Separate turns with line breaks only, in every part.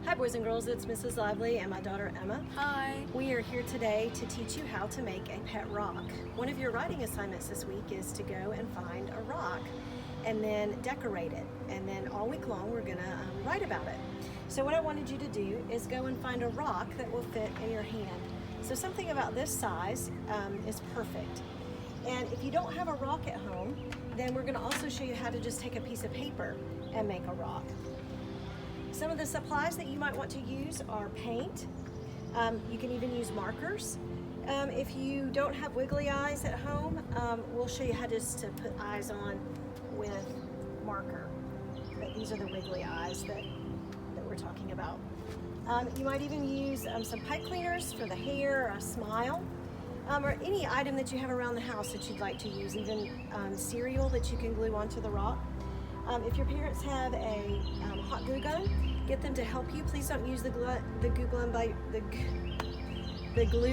Hi boys and girls, it's Mrs. Lively and my daughter Emma.
Hi.
We are here today to teach you how to make a pet rock. One of your writing assignments this week is to go and find a rock and then decorate it. And then all week long we're gonna write about it. So what I wanted you to do is go and find a rock that will fit in your hand. So something about this size is perfect. And if you don't have a rock at home, then we're gonna also show you how to just take a piece of paper and make a rock. Some of the supplies that you might want to use are paint. You can even use markers. If you don't have wiggly eyes at home, we'll show you how just to put eyes on with marker. But these are the wiggly eyes that we're talking about. You might even use some pipe cleaners for the hair, or a smile, or any item that you have around the house that you'd like to use, even cereal that you can glue onto the rock. If your parents have a hot glue gun, get them to help you. Please don't use the glue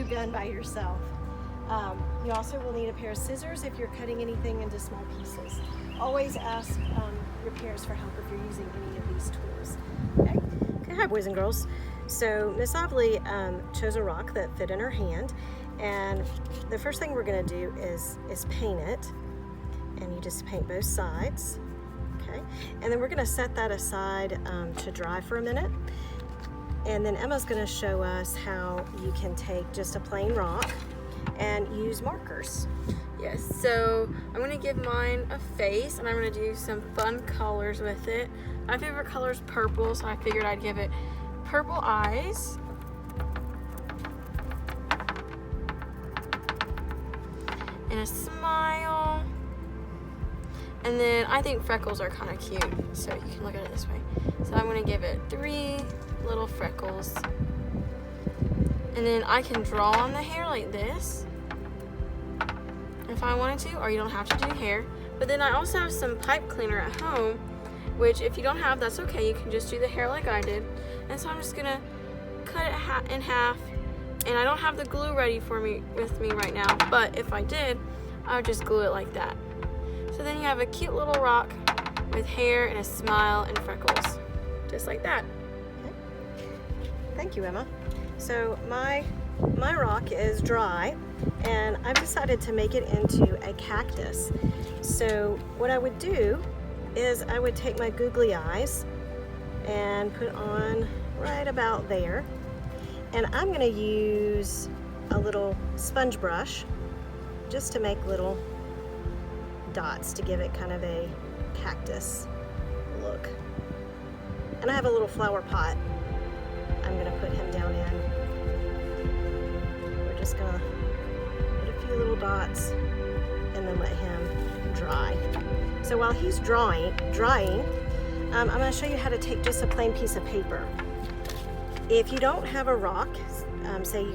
gun by yourself. You also will need a pair of scissors if you're cutting anything into small pieces. Always ask your parents for help if you're using any of these tools. Okay, hi boys and girls. So Miss Lively chose a rock that fit in her hand, and the first thing we're going to do is paint it, and you just paint both sides. Okay, and then we're going to set that aside to dry for a minute, and then Emma's going to show us how you can take just a plain rock and use markers.
Yes, so I'm going to give mine a face, and I'm going to do some fun colors with it. My favorite color is purple, so I figured I'd give it purple eyes. And a smile. And then I think freckles are kind of cute, so you can look at it this way. So I'm going to give it 3 little freckles. And then I can draw on the hair like this if I wanted to, or you don't have to do hair. But then I also have some pipe cleaner at home, which if you don't have, that's okay. You can just do the hair like I did. And so I'm just going to cut it in half. And I don't have the glue ready with me right now, but if I did, I would just glue it like that. So then you have a cute little rock with hair and a smile and freckles, just like that.
Okay. Thank you, Emma. So my rock is dry, and I've decided to make it into a cactus. So what I would do is I would take my googly eyes and put on right about there, and I'm going to use a little sponge brush just to make little dots to give it kind of a cactus look. And I have a little flower pot I'm going to put him down in. We're just going to put a few little dots and then let him dry. So while he's drying, I'm going to show you how to take just a plain piece of paper. If you don't have a rock, say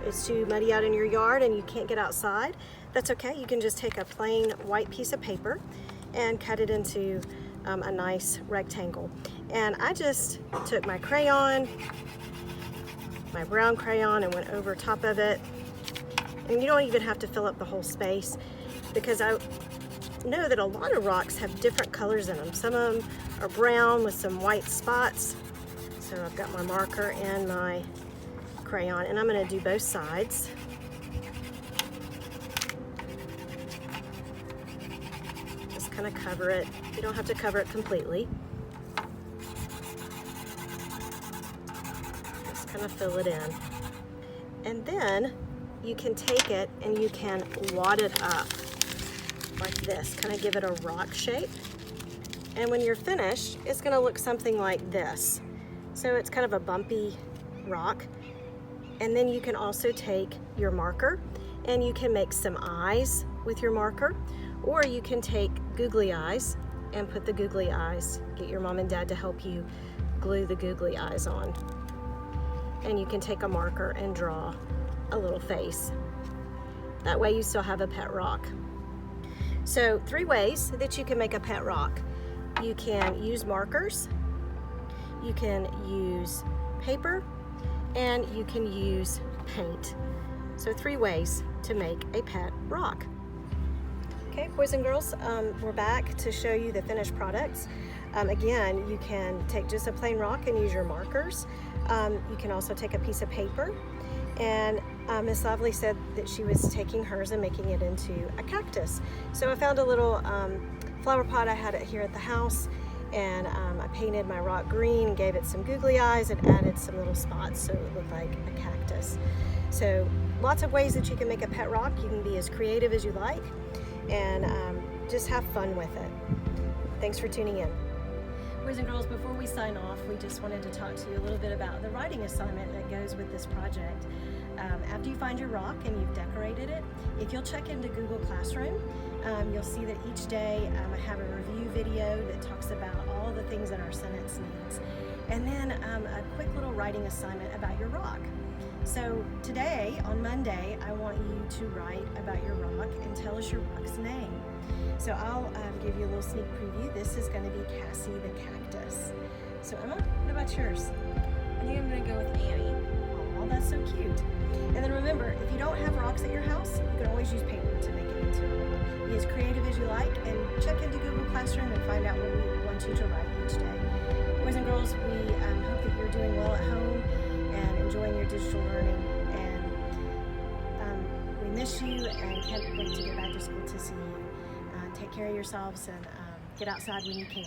it's too muddy out in your yard and you can't get outside, that's okay. You can just take a plain white piece of paper and cut it into a nice rectangle. And I just took my crayon, my brown crayon, and went over top of it. And you don't even have to fill up the whole space, because I know that a lot of rocks have different colors in them. Some of them are brown with some white spots. So I've got my marker and my crayon, and I'm going to do both sides. Just kind of cover it. You don't have to cover it completely. Just kind of fill it in. And then you can take it and you can wad it up like this, kind of give it a rock shape. And when you're finished, it's going to look something like this. So it's kind of a bumpy rock. And then you can also take your marker and you can make some eyes with your marker, or you can take googly eyes and put the googly eyes, get your mom and dad to help you glue the googly eyes on. And you can take a marker and draw a little face. That way you still have a pet rock. So 3 ways that you can make a pet rock. You can use markers, you can use paper, and you can use paint. So 3 ways to make a pet rock. Okay, boys and girls, we're back to show you the finished products. Again, you can take just a plain rock and use your markers. You can also take a piece of paper. And Miss Lovely said that she was taking hers and making it into a cactus. So I found a little flower pot. I had it here at the house, and I painted my rock green and gave it some googly eyes and added some little spots so it looked like a cactus. So lots of ways that you can make a pet rock. You can be as creative as you like, and just have fun with it. Thanks for tuning in. Boys and girls, before we sign off, we just wanted to talk to you a little bit about the writing assignment that goes with this project. After you find your rock and you've decorated it, if you'll check into Google Classroom, you'll see that each day I have a review video that talks about all the things that our sentence needs. And then a quick little writing assignment about your rock. So today, on Monday, I want you to write about your rock and tell us your rock's name. So I'll give you a little sneak preview. This is going to be Cassie the Cactus. So Emma, what about yours?
I think I'm gonna go with Annie.
Oh, that's so cute. And then remember, if you don't have rocks at your house, you can always use paper to make it into a rock. Be as creative as you like, and check into Google Classroom and find out what we want you to write each day. Boys and girls, we hope that you're doing well at home and enjoying your digital learning. And we miss you and can't wait to get back to school to see you. Take care of yourselves and get outside when you can.